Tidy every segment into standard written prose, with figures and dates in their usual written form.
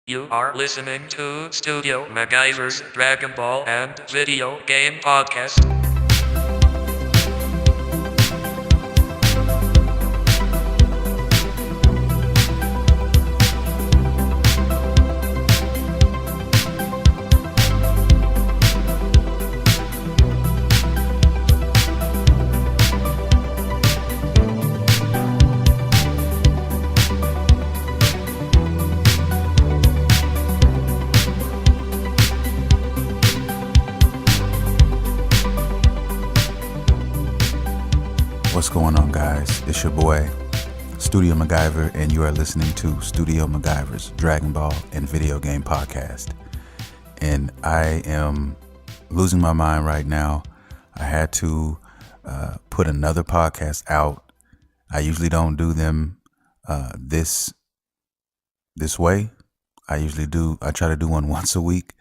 You are listening to Studio MacGyver's Dragonball and Video Game Podcast. What's going on, guys? It's your boy, Studio MacGyver, and you are listening to Studio MacGyver's Dragonball and Video Game Podcast. And I am losing my mind right now. I had to put another podcast out. I usually don't do them this way. I try to do one once a week,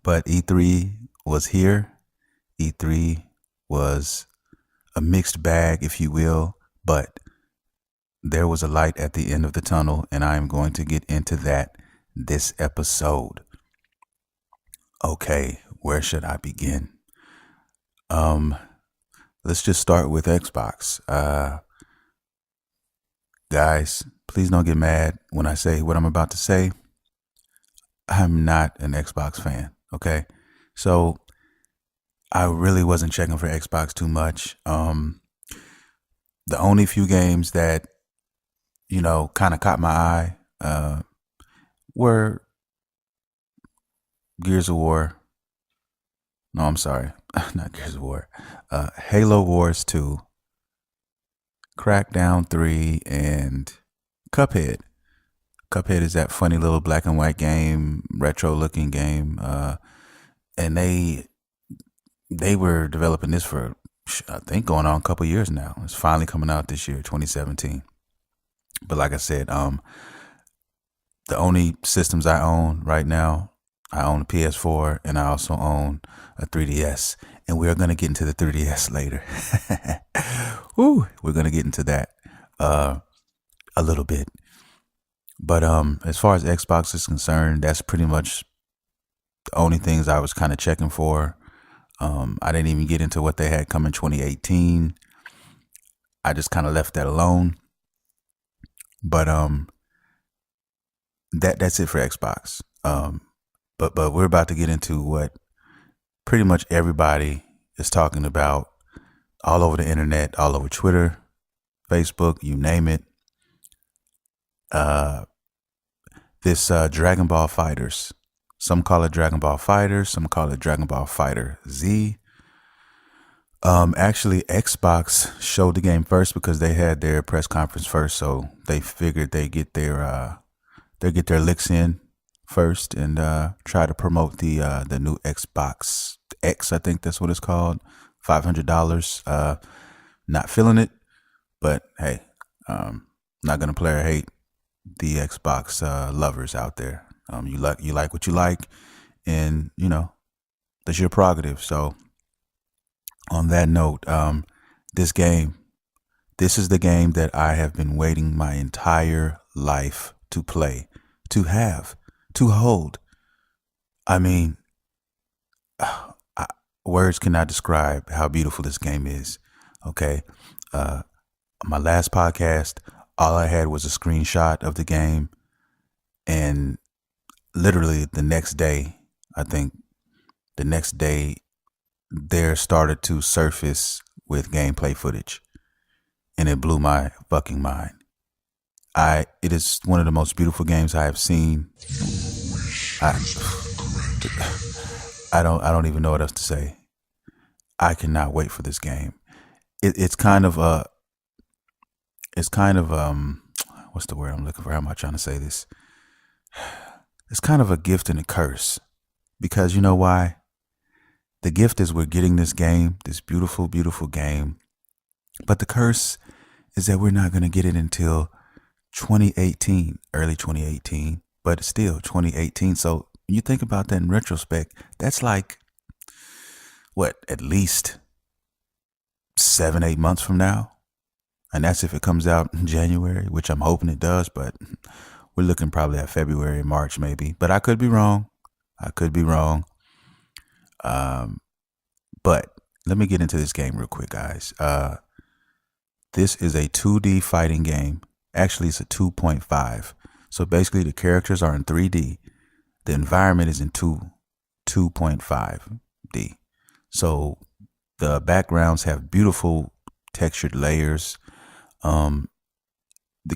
but E3 was here. E3 was a mixed bag, if you will, but there was a light at the end of the tunnel, and I am going to get into that this episode. Okay, where should I begin? Let's just start with Xbox. Guys, please don't get mad when I say what I'm about to say. I'm not an Xbox fan, okay? So I really wasn't checking for Xbox too much. The only few games that, kind of caught my eye were Gears of War. No, I'm sorry. Not Gears of War. Halo Wars 2, Crackdown 3, and Cuphead. Cuphead is that funny little black and white game, retro looking game. And they were developing this for, I think, going on a couple years now. It's finally coming out this year, 2017. But like I said, the only systems I own right now, I own a PS4 and I also own a 3DS. And we're going to get into the 3DS later. Woo, we're going to get into that a little bit. But as far as Xbox is concerned, that's pretty much the only things I was kind of checking for. I didn't even get into what they had coming 2018. I just kind of left that alone. But that's it for Xbox. But we're about to get into what pretty much everybody is talking about all over the internet, all over Twitter, Facebook, you name it. This Dragon Ball Fighters. Some call it Dragon Ball Fighters. Some call it Dragon Ball Fighter Z. Actually, Xbox showed the game first because they had their press conference first, so they figured they get their licks in first and try to promote the new Xbox X. I think that's what it's called. $500. Not feeling it, but hey, not gonna play or hate the Xbox lovers out there. You like what you like, and that's your prerogative. So on that note, this is the game that I have been waiting my entire life to play, to have, to hold. I mean, words cannot describe how beautiful this game is. Okay. My last podcast, all I had was a screenshot of the game, and literally the next day, there started to surface with gameplay footage, and it blew my fucking mind. It is one of the most beautiful games I have seen. I don't even know what else to say. I cannot wait for this game. It's kind of what's the word I'm looking for? How am I trying to say this? It's kind of a gift and a curse, because you know why? The gift is we're getting this game, this beautiful, beautiful game. But the curse is that we're not going to get it until 2018, early 2018, but still 2018. So when you think about that in retrospect, that's like, at least 7-8 months from now? And that's if it comes out in January, which I'm hoping it does, but We're looking probably at February, March, maybe, but I could be wrong. I could be wrong. But let me get into this game real quick, guys. This is a 2D fighting game. Actually, it's a 2.5. So basically, the characters are in 3D. The environment is in 2.5D. So the backgrounds have beautiful textured layers. The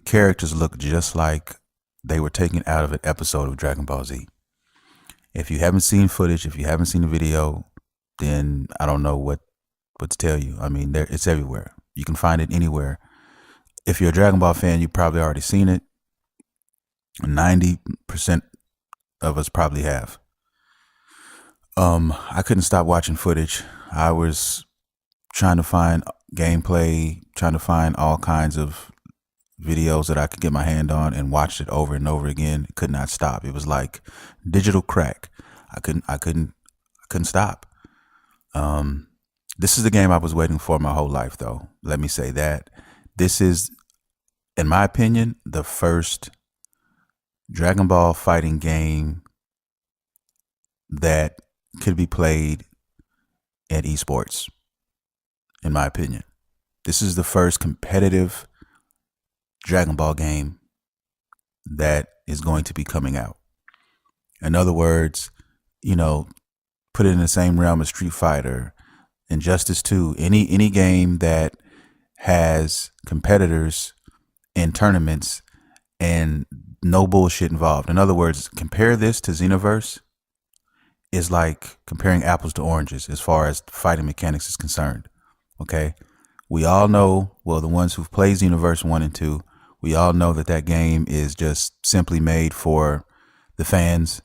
characters look just like they were taken out of an episode of Dragon Ball Z. If you haven't seen footage, if you haven't seen the video, then I don't know what to tell you. I mean, it's everywhere. You can find it anywhere. If you're a Dragon Ball fan, you've probably already seen it. 90% of us probably have. I couldn't stop watching footage. I was trying to find gameplay, trying to find all kinds of videos that I could get my hand on, and watched it over and over again. Could not stop. It was like digital crack. I couldn't stop. This is the game I was waiting for my whole life, though. Let me say that. This is, in my opinion, the first Dragon Ball fighting game that could be played at esports, in my opinion. This is the first competitive Dragon Ball game that is going to be coming out. In other words, put it in the same realm as Street Fighter, Injustice 2, any game that has competitors in tournaments and no bullshit involved. In other words, compare this to Xenoverse is like comparing apples to oranges as far as fighting mechanics is concerned. Okay? We all know, well, the ones who've played Xenoverse 1 and 2, we all know that game is just simply made for the fans.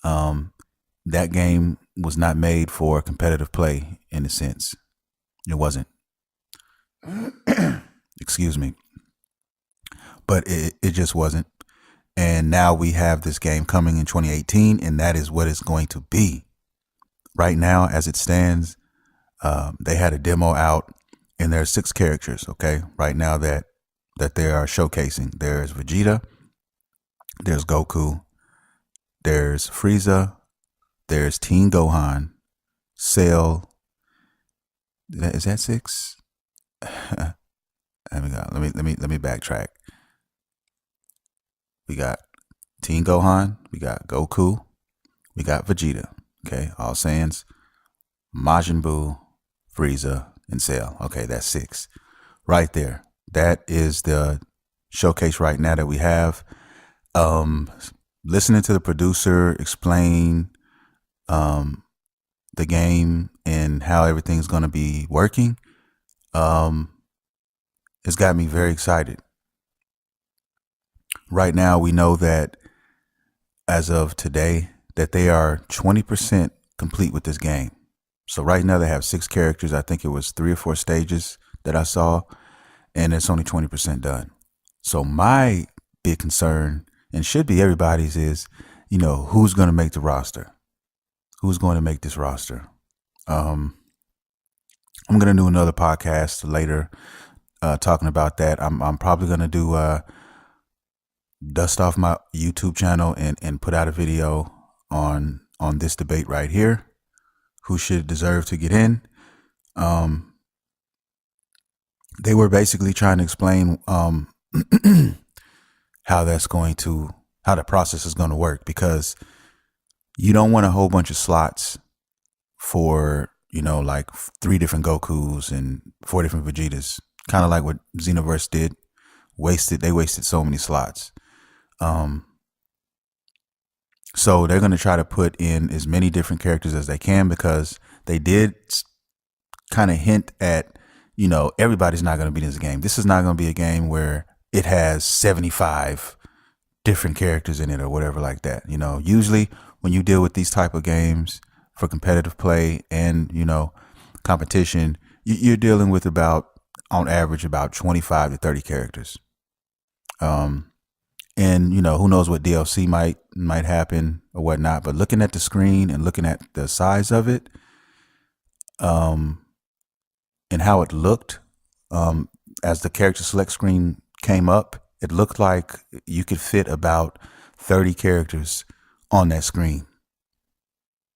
That game was not made for competitive play in a sense. It wasn't. Excuse me. But it just wasn't. And now we have this game coming in 2018, and that is what it's going to be. Right now, as it stands, they had a demo out, and there are 6 characters, okay, right now that they are showcasing. There's Vegeta, there's Goku, there's Frieza, there's Teen Gohan, Cell. Is that 6? Let me backtrack. We got Teen Gohan, we got Goku, we got Vegeta. Okay, all Saiyans, Majin Buu, Frieza, and Cell. Okay, that's 6 right there. That is the showcase right now that we have. Listening to the producer explain the game and how everything's going to be working, it's got me very excited. Right now, we know that as of today, that they are 20% complete with this game. So right now they have 6 characters. I think it was 3 or 4 stages that I saw, and it's only 20% done. So my big concern, and should be everybody's, is, who's going to make the roster? Who's going to make this roster? I'm going to do another podcast later talking about that. I'm probably going to do dust off my YouTube channel and put out a video on this debate right here. Who should deserve to get in? They were basically trying to explain how the process is going to work, because you don't want a whole bunch of slots for, like 3 different Gokus and 4 different Vegetas, kind of like what Xenoverse did. They wasted so many slots. So they're going to try to put in as many different characters as they can, because they did kind of hint at, everybody's not going to be in this game. This is not going to be a game where it has 75 different characters in it or whatever like that. Usually when you deal with these type of games for competitive play and, competition, you're dealing with on average about 25 to 30 characters. And who knows what DLC might happen or whatnot. But looking at the screen and looking at the size of it, and how it looked, as the character select screen came up It looked like you could fit about 30 characters on that screen.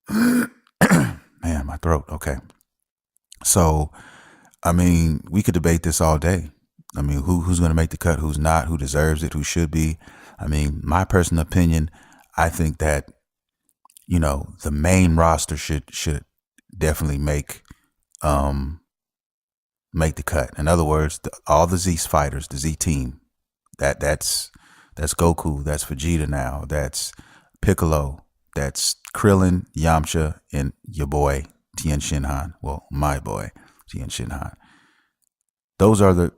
Man, my throat. Okay. So, I mean, we could debate this all day. I mean, who's going to make the cut, who's not, who deserves it, who should be. I mean, my personal opinion, I think that, the main roster should definitely make the cut. In other words, all the Z fighters, the Z team, that's Goku, that's Vegeta now, that's Piccolo, that's Krillin, Yamcha, and your boy Tien Shinhan. Well, my boy Tien Shinhan. Those are the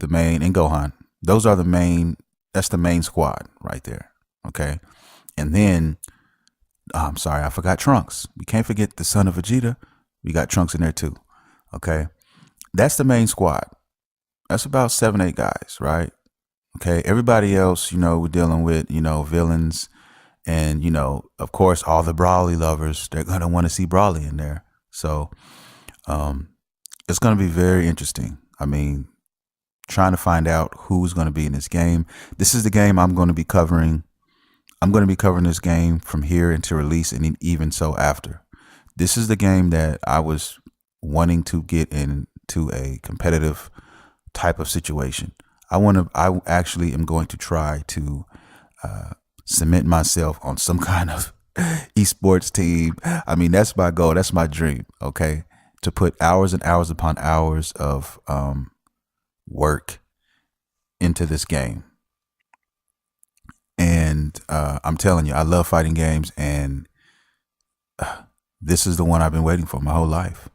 main, and Gohan. Those are the main. That's the main squad right there. Okay, and then I'm sorry, I forgot Trunks. We can't forget the son of Vegeta. We got Trunks in there too. Okay, that's the main squad. That's about 7, 8 guys, right? Okay, everybody else, we're dealing with, villains, and of course, all the Brawly lovers. They're gonna want to see Brawly in there. So, it's gonna be very interesting. I mean, trying to find out who's going to be in this game. This is the game I'm going to be covering. I'm going to be covering this game from here until release, and even so after. This is the game that I was wanting to get into a competitive type of situation. I actually am going to try to cement myself on some kind of esports team. I mean, that's my goal. That's my dream. Okay, to put hours and hours upon hours of work into this game. And I'm telling you, I love fighting games, and this is the one I've been waiting for my whole life.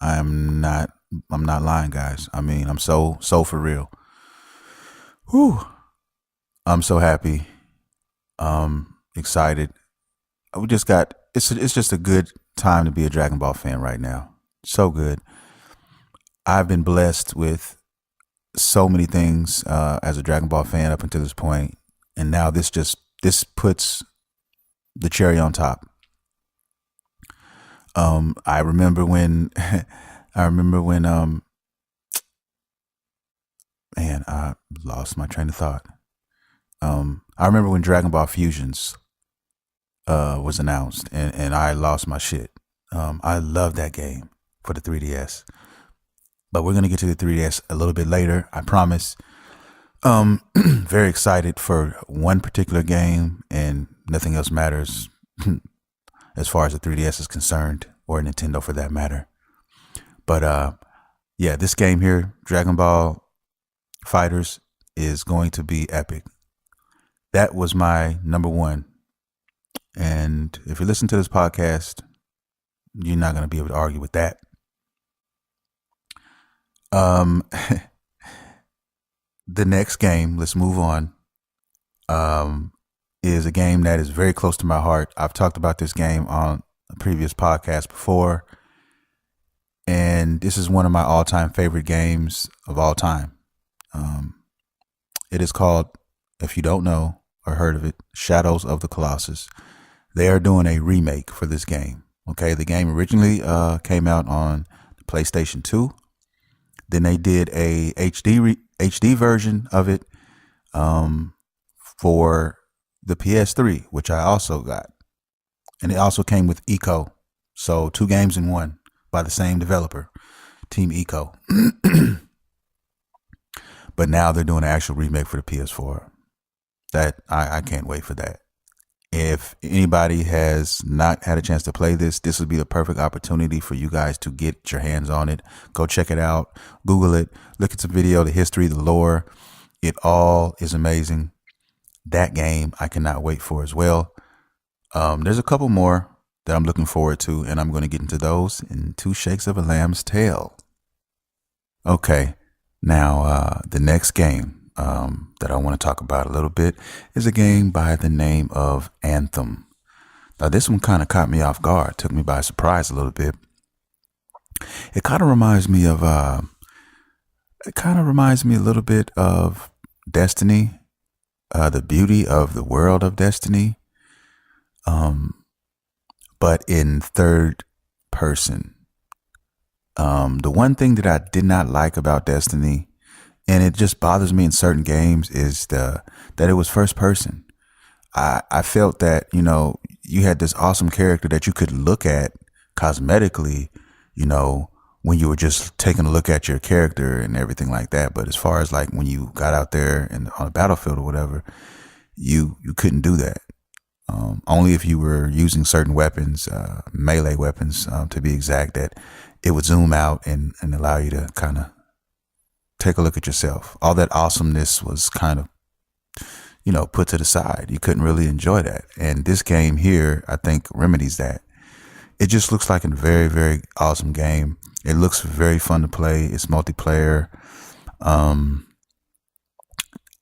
I'm not lying, guys. I mean, I'm so for real. Whew. I'm so happy. Excited. We just got it's just a good time to be a Dragon Ball fan right now. So good. I've been blessed with so many things as a Dragon Ball fan up until this point, and now this puts the cherry on top. I remember when man, I lost my train of thought. I remember when Dragon Ball Fusions was announced, and I lost my shit. I love that game for the 3DS. But we're going to get to the 3DS a little bit later, I promise. Very excited for one particular game, and nothing else matters as far as the 3DS is concerned, or Nintendo for that matter. But yeah, this game here, Dragon Ball Fighters, is going to be epic. That was my number one. And if you listen to this podcast, you're not going to be able to argue with that. The next game, let's move on, is a game that is very close to my heart. I've talked about this game on a previous podcast before, and this is one of my all-time favorite games of all time. It is called, if you don't know or heard of it, Shadows of the Colossus. They are doing a remake for this game. Okay, the game originally came out on the PlayStation 2. Then they did a HD version of it for the PS3, which I also got. And it also came with Eco. So 2 games in one by the same developer, Team Eco. But now they're doing an actual remake for the PS4. That I can't wait for that. If anybody has not had a chance to play this, this would be the perfect opportunity for you guys to get your hands on it. Go check it out. Google it. Look at some video, the history, the lore. It all is amazing. That game I cannot wait for as well. There's a couple more that I'm looking forward to, and I'm going to get into those in 2 shakes of a lamb's tail. Okay, now the next game that I want to talk about a little bit is a game by the name of Anthem. Now, this one kind of caught me off guard, took me by surprise a little bit. It kind of reminds me of a little bit of Destiny, the beauty of the world of Destiny, but in third person. The one thing that I did not like about Destiny and it just bothers me in certain games is that it was first person. I felt that, you had this awesome character that you could look at cosmetically, you know, when you were just taking a look at your character and everything like that. But as far as like when you got out there and on a battlefield or whatever, you couldn't do that. Only if you were using certain weapons, melee weapons, to be exact, that it would zoom out and allow you to kind of take a look at yourself. All that awesomeness was kind of, put to the side. You couldn't really enjoy that. And this game here, I think, remedies that. It just looks like a very, very awesome game. It looks very fun to play. It's multiplayer. I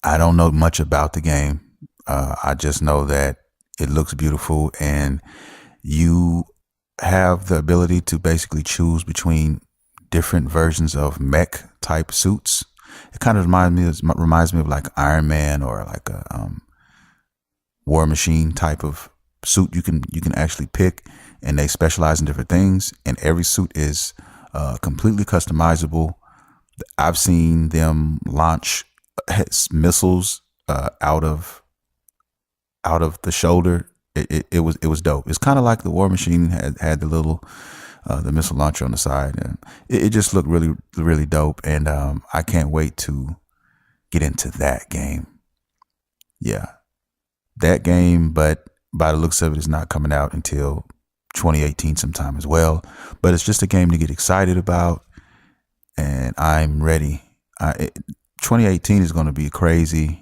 don't know much about the game. I just know that it looks beautiful, and you have the ability to basically choose between different versions of mech type suits. It kind of reminds me of like Iron Man or like a War Machine type of suit. You can actually pick, and they specialize in different things. And every suit is completely customizable. I've seen them launch missiles out of the shoulder. It was dope. It's kind of like the War Machine had the little the missile launcher on the side, and it just looked really, really dope. And I can't wait to get into that game. Yeah, that game. But by the looks of it, it's not coming out until 2018 sometime as well. But it's just a game to get excited about, and I'm ready. 2018 is going to be a crazy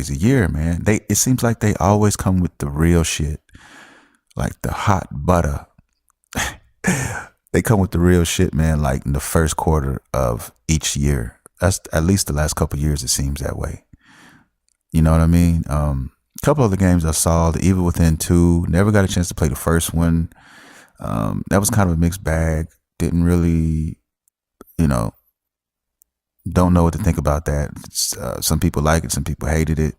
year, man. It seems like they always come with the real shit, like the hot butter. They come with the real shit, man, like in the first quarter of each year. That's at least the last couple of years. It seems that way. You know what I mean? A couple of the games I saw, The Evil Within 2, never got a chance to play the first one. That was kind of a mixed bag. Didn't really, don't know what to think about that. Some people like it, some people hated it.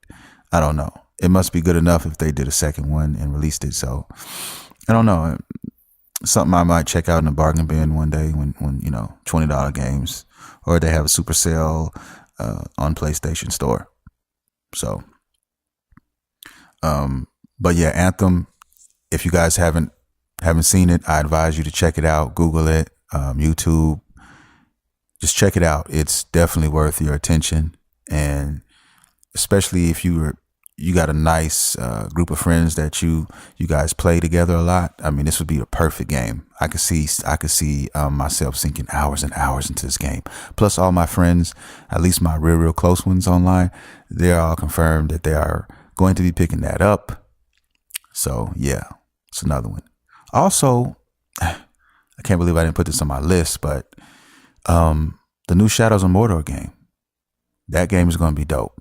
I don't know. It must be good enough if they did a second one and released it. So I don't know. Something I might check out in a bargain bin one day when $20 games, or they have a super sale on PlayStation Store. So, but yeah, Anthem. If you guys haven't seen it, I advise you to check it out. Google it, YouTube. Just check it out. It's definitely worth your attention, and especially if you got a nice group of friends that you guys play together a lot. I mean, this would be a perfect game. I could see myself sinking hours and hours into this game. Plus, all my friends, at least my real close ones online, they're all confirmed that they are going to be picking that up. So yeah, it's another one. Also, I can't believe I didn't put this on my list, but the new Shadows of Mordor game. That game is going to be dope.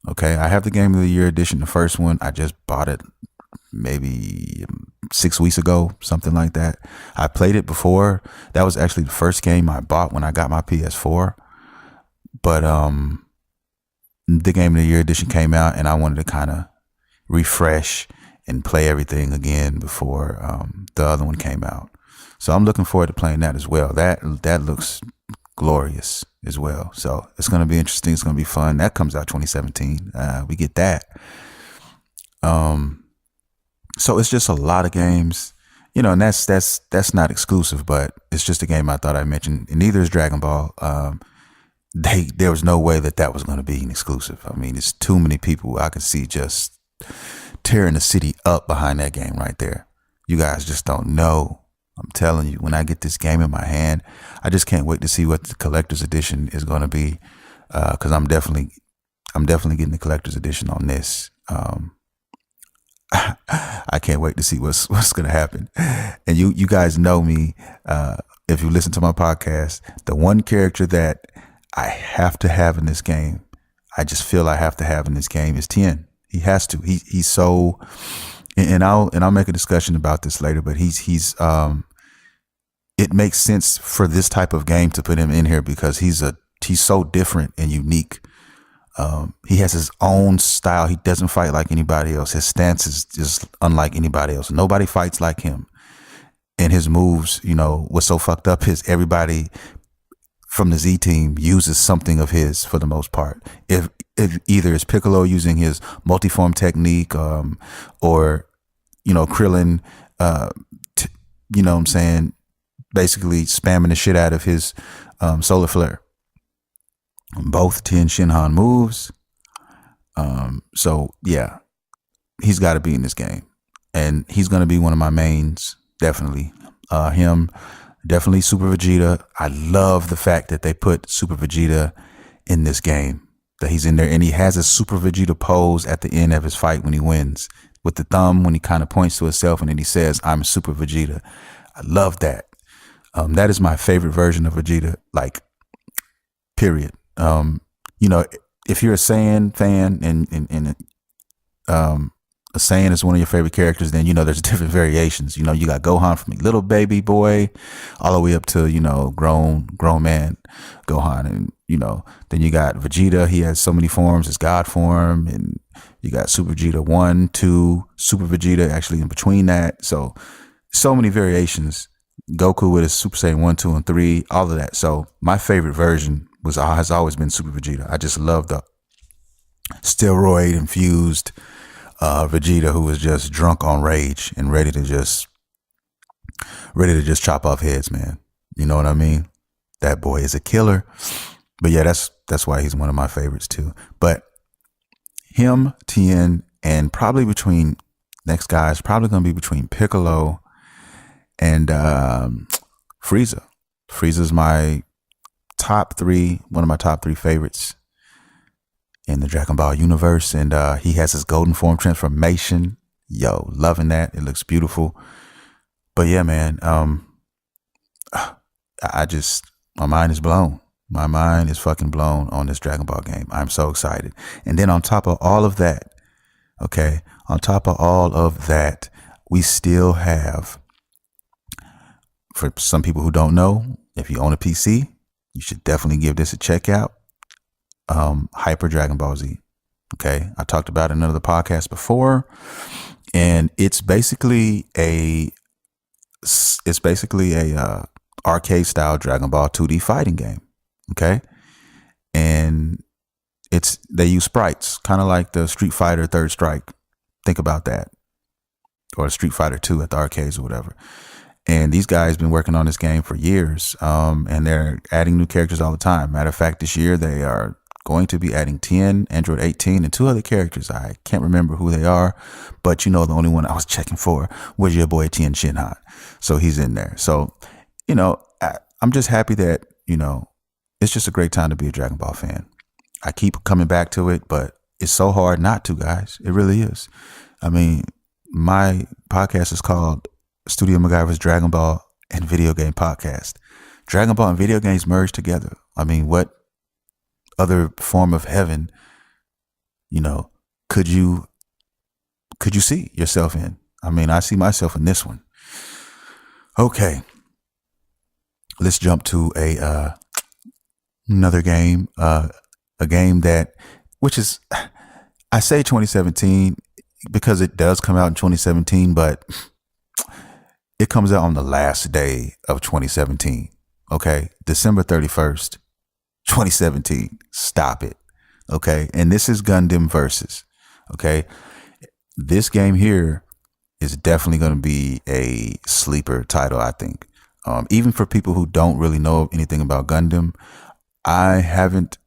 Okay, I have the Game of the Year edition, the first one. I just bought it maybe 6 weeks ago, something like that. I played it before. That was actually the first game I bought when I got my PS4. But the Game of the Year edition came out, and I wanted to kind of refresh and play everything again before the other one came out. So I'm looking forward to playing that as well. That looks glorious as well. So it's going to be interesting. It's going to be fun. That comes out 2017. We get that. So it's just a lot of games, and that's not exclusive, but it's just a game I thought I'd mention. And neither is Dragonball. There was no way that was going to be an exclusive. I mean, it's too many people I could see just tearing the city up behind that game right there. You guys just don't know. I'm telling you, when I get this game in my hand, I just can't wait to see what the collector's edition is going to be. Cause I'm definitely getting the collector's edition on this. I can't wait to see what's going to happen. And you guys know me. If you listen to my podcast, the one character that I have to have in this game, I just feel I have to have in this game is Tien. He has to. He's so. And I'll make a discussion about this later, but he's it makes sense for this type of game to put him in here because he's so different and unique. He has his own style. He doesn't fight like anybody else. His stance is just unlike anybody else. Nobody fights like him. And his moves, what's so fucked up is everybody from the Z team uses something of his for the most part. If either it's Piccolo using his multiform technique, or Krillin, uh, you know what I'm saying, basically spamming the shit out of his solar flare. Both Tien Shinhan moves. So yeah, he's got to be in this game, and he's going to be one of my mains. Definitely, him. Definitely Super Vegeta. I love the fact that they put Super Vegeta in this game. That he's in there, and he has a Super Vegeta pose at the end of his fight when he wins with the thumb, when he kind of points to himself and then he says, "I'm Super Vegeta." I love that. That is my favorite version of Vegeta. Like, period. If you're a Saiyan fan and a Saiyan is one of your favorite characters, then there's different variations. You got Gohan from a little baby boy all the way up to grown man Gohan, and then you got Vegeta. He has so many forms. His God form, and you got Super Vegeta 1, 2, Super Vegeta actually in between that. So many variations. Goku with his Super Saiyan 1, 2, and 3, all of that. So my favorite version has always been Super Vegeta. I just love the steroid infused Vegeta, who was just drunk on rage and ready to just chop off heads, man. You know what I mean? That boy is a killer. But yeah, that's why he's one of my favorites too. But him, Tien, and probably between next guy is probably going to be between Piccolo and Frieza. Frieza's my top three, one of my top three favorites in the Dragon Ball universe, and he has his golden form transformation. Yo, loving that. It looks beautiful. But yeah, man, my mind is blown. My mind is fucking blown on this Dragon Ball game. I'm so excited. And then on top of all of that, we still have, for some people who don't know, if you own a PC, you should definitely give this a check out. Hyper Dragon Ball Z. Okay, I talked about it in another podcast before, and it's basically a arcade style Dragon Ball 2D fighting game. Okay, and they use sprites, kind of like the Street Fighter Third Strike. Think about that, or Street Fighter 2 at the arcades or whatever. And these guys been working on this game for years, and they're adding new characters all the time. Matter of fact, this year they are going to be adding 10, Android 18, and 2 other characters. I can't remember who they are, but the only one I was checking for was your boy Tien Shinhan. So he's in there. So, I'm just happy that, it's just a great time to be a Dragon Ball fan. I keep coming back to it, but it's so hard not to, guys. It really is. I mean, my podcast is called Studio MacGyver's Dragon Ball and Video Game Podcast. Dragon Ball and video games merged together. I mean, what other form of heaven, could you see yourself in? I mean, I see myself in this one. Okay, let's jump to another game, a game which is, I say 2017 because it does come out in 2017, but it comes out on the last day of 2017. Okay, December 31st. 2017. Stop it. Okay. And this is Gundam Versus. Okay. This game here is definitely going to be a sleeper title, I think. Even for people who don't really know anything about Gundam. I haven't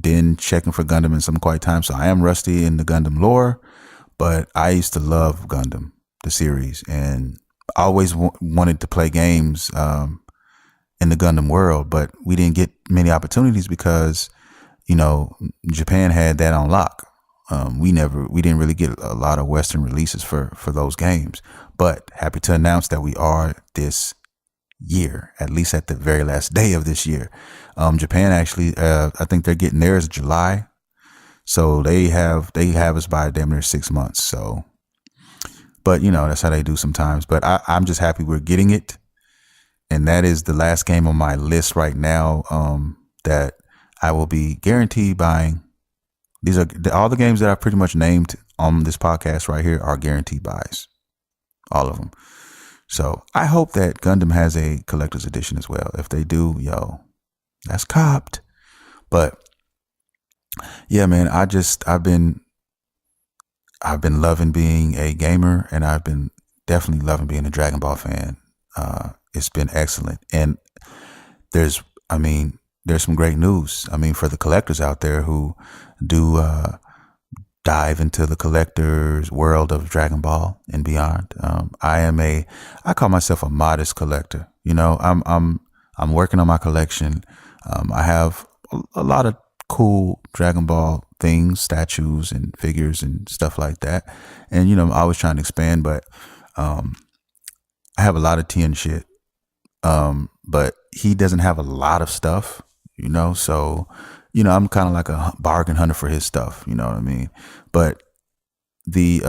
been checking for Gundam in some quite time, so I am rusty in the Gundam lore, but I used to love Gundam, the series, and I always wanted to play games in the Gundam world, but we didn't get many opportunities because, Japan had that on lock. We didn't really get a lot of Western releases for those games, but happy to announce that we are this year, at least at the very last day of this year. Japan actually, I think they're getting theirs July. So they have us by damn near 6 months. So, but that's how they do sometimes, but I'm just happy we're getting it. And that is the last game on my list right now that I will be guaranteed buying. These are all the games that I pretty much named on this podcast right here are guaranteed buys. All of them. So I hope that Gundam has a collector's edition as well. If they do, That's copped. But yeah, man, I've been loving being a gamer, and I've been definitely loving being a Dragon Ball fan. It's been excellent, and there's, I mean, there's some great news. I mean, for the collectors out there who do dive into the collector's world of Dragon Ball and beyond. I call myself a modest collector. I'm working on my collection. I have a lot of cool Dragon Ball things, statues and figures and stuff like that. And, I'm always trying to expand, but I have a lot of Tien shit. But he doesn't have a lot of stuff, so, I'm kind of like a bargain hunter for his stuff, you know what I mean? But the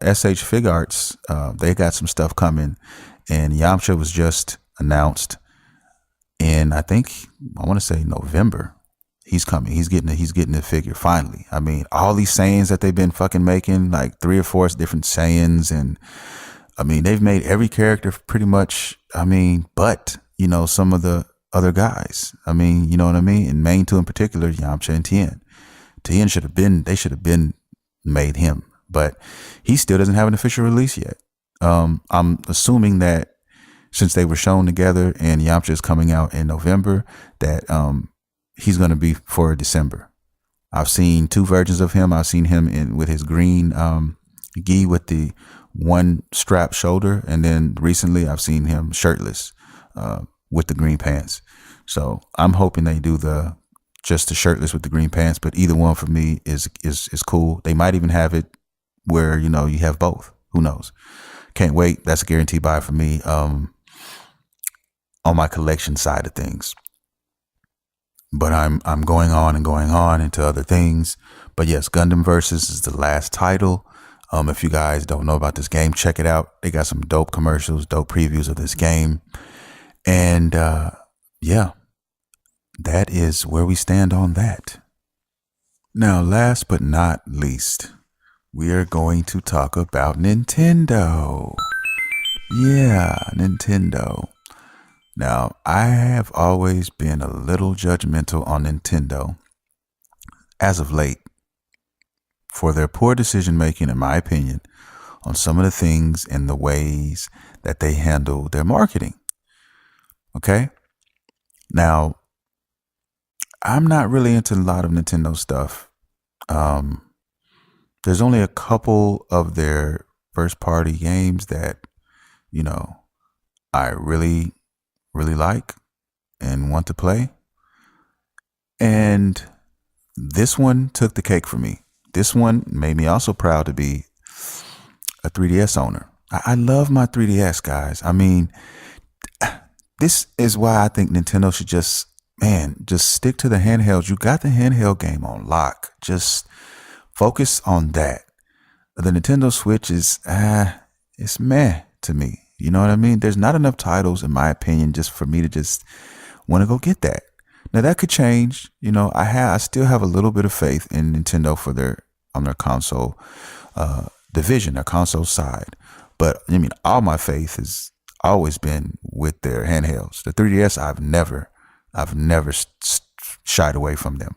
SH Fig Arts, they got some stuff coming, and Yamcha was just announced in, I want to say November. He's coming. He's getting the figure finally. I mean, all these Saiyans that they've been fucking making, like 3 or 4 different Saiyans, and I mean, they've made every character pretty much. I mean, but some of the other guys. I mean, you know what I mean? And main two in particular, Yamcha and Tien. Tien should have been made him, but he still doesn't have an official release yet. I'm assuming that since they were shown together and Yamcha is coming out in November, that he's going to be for December. I've seen 2 versions of him. I've seen him with his green gi with the one strap shoulder, and then recently I've seen him shirtless with the green pants. So I'm hoping they do just the shirtless with the green pants, but either one for me is cool. They might even have it where you have both. Who knows? Can't wait. That's a guarantee buy for me on my collection side of things. But I'm going on and going on into other things. But yes, Gundam Versus is the last title. If you guys don't know about this game, check it out. They got some dope commercials, dope previews of this game. And yeah, that is where we stand on that. Now, last but not least, we are going to talk about Nintendo. Yeah, Nintendo. Now, I have always been a little judgmental on Nintendo as of late for their poor decision making, in my opinion, on some of the things and the ways that they handle their marketing. Okay? Now, I'm not really into a lot of Nintendo stuff. There's only a couple of their first party games that, I really, really like and want to play. And this one took the cake for me. This one made me also proud to be a 3DS owner. I love my 3DS, guys. I mean, this is why I think Nintendo should just stick to the handhelds. You got the handheld game on lock. Just focus on that. The Nintendo Switch is, it's meh to me. You know what I mean? There's not enough titles, in my opinion, just for me to just want to go get that. Now that could change. I still have a little bit of faith in Nintendo on their console division, their console side. But I mean, all my faith has always been with their handhelds. The 3DS, I've never shied away from them.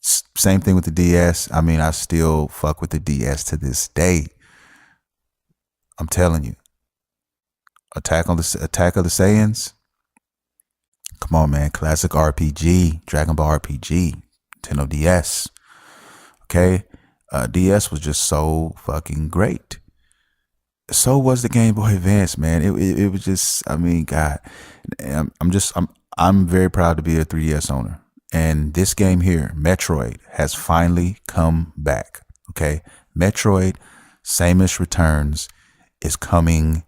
Same thing with the DS. I mean, I still fuck with the DS to this day. I'm telling you, Attack of the Saiyans. Come on, man. Classic RPG, Dragon Ball RPG, Nintendo DS. Okay. DS was just so fucking great. So was the Game Boy Advance, man. It was just, I mean, God, I'm very proud to be a 3DS owner. And this game here, Metroid, has finally come back. Okay. Metroid, Samus Returns is coming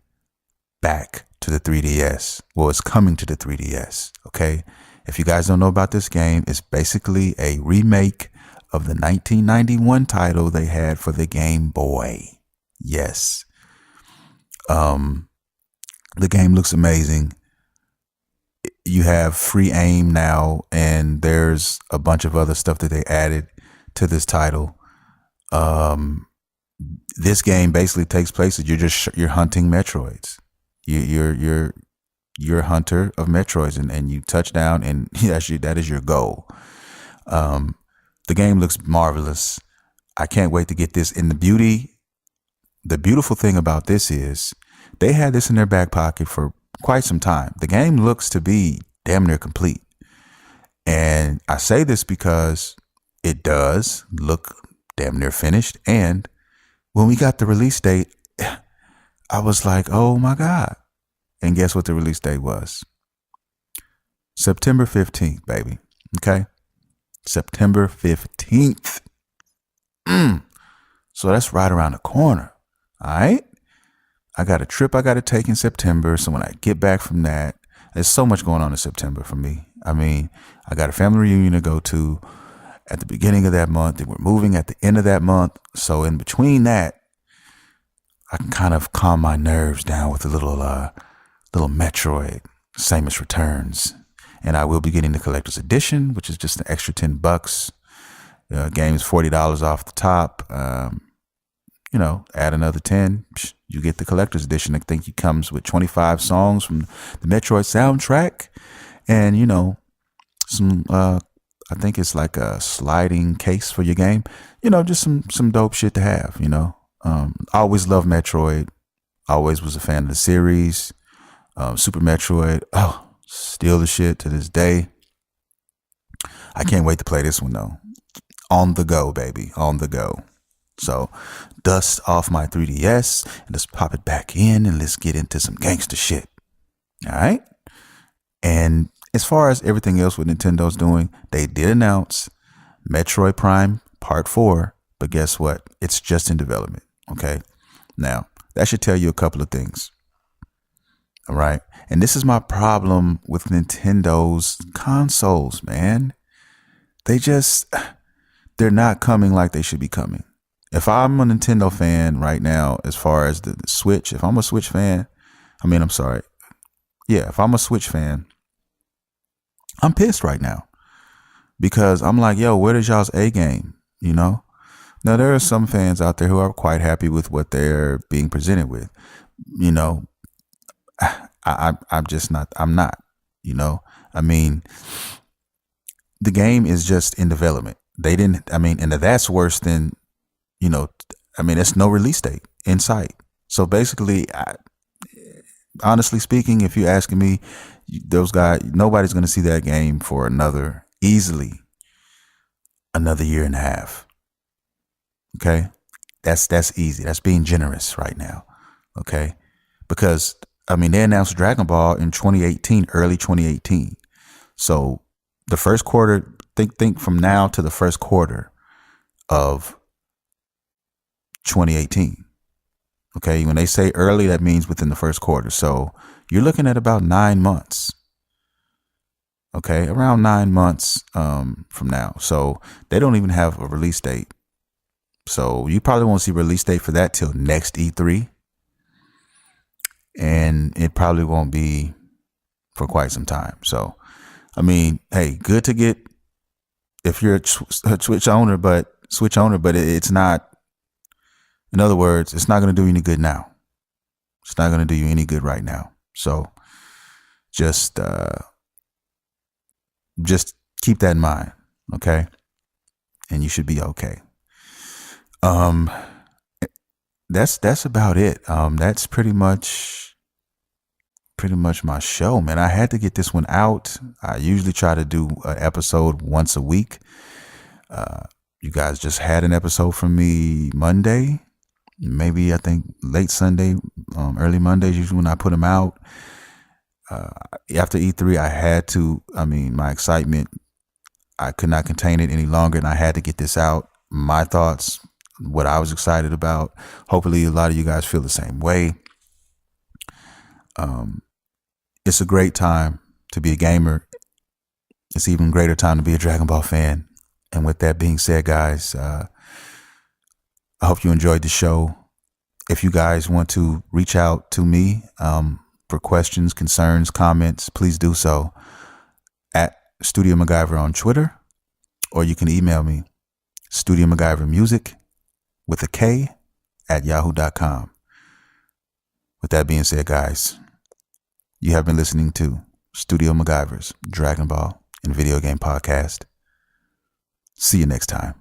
back to the 3DS. Well, it's coming to the 3DS. Okay. If you guys don't know about this game, it's basically a remake of the 1991 title they had for the Game Boy. Yes. The game looks amazing. You have free aim now, and there's a bunch of other stuff that they added to this title. This game basically takes place that you're hunting Metroids. You're you're a hunter of Metroids, and you touch down, and that is your goal. The game looks marvelous. I can't wait to get this. And the beautiful thing about this is they had this in their back pocket for quite some time. The game looks to be damn near complete. And I say this because it does look damn near finished. And when we got the release date, I was like, oh my God. And guess what the release date was? September 15th, baby. Okay. September 15th. So that's right around the corner. All right. I got a trip I got to take in September. So when I get back from that, there's so much going on in September for me. I mean, I got a family reunion to go to at the beginning of that month, and we're moving at the end of that month. So in between that, I can kind of calm my nerves down with a little Metroid, Samus Returns. And I will be getting the collector's edition, which is just an extra $10. Game's $40 off the top. Add another 10, you get the collector's edition. I think it comes with 25 songs from the Metroid soundtrack, and some. I think it's like a sliding case for your game. Just some dope shit to have. I always loved Metroid. Always was a fan of the series. Super Metroid. Oh, still the shit to this day. I can't wait to play this one though. On the go, baby. On the go. So dust off my 3DS and let's pop it back in and let's get into some gangster shit. All right. And as far as everything else what Nintendo's doing, they did announce Metroid Prime Part 4, but guess what? It's just in development. Okay. Now, that should tell you a couple of things. All right. And this is my problem with Nintendo's consoles, man. They're not coming like they should be coming. If I'm a Nintendo fan right now, as far as the Switch, if I'm a Switch fan, if I'm a Switch fan, I'm pissed right now because I'm like, yo, where is y'all's A game? Now there are some fans out there who are quite happy with what they're being presented with. I'm just not. I'm not. The game is just in development. They didn't. And that's worse than. It's no release date in sight. So basically, honestly speaking, if you're asking me, those guys, nobody's going to see that game for easily another year and a half. Okay. That's easy. That's being generous right now. Okay. Because they announced Dragon Ball in 2018, early 2018. So the first quarter, think from now to the first quarter of 2018. Okay. When they say early, that means within the first quarter. So you're looking at about 9 months. Okay. Around 9 months from now. So they don't even have a release date. So you probably won't see a release date for that till next E3. And it probably won't be for quite some time. So, hey, good to get if you're a Switch owner, but it's not. In other words, it's not going to do you any good now. It's not going to do you any good right now. So just keep that in mind. Okay. And you should be okay. That's about it. That's pretty much my show, man. I had to get this one out. I usually try to do an episode once a week. You guys just had an episode from me Monday. Maybe I think late Sunday, early Monday is usually when I put them out. After E3, I had to, my excitement, I could not contain it any longer, and I had to get this out. My thoughts, what I was excited about. Hopefully a lot of you guys feel the same way. It's a great time to be a gamer. It's an even greater time to be a Dragon Ball fan. And with that being said, guys, I hope you enjoyed the show. If you guys want to reach out to me for questions, concerns, comments, please do so at Studio MacGyver on Twitter, or you can email me, Studio MacGyver Music with a K at yahoo.com. With that being said, guys, You have been listening to Studio MacGyver's Dragon Ball and Video Game Podcast. See you next time.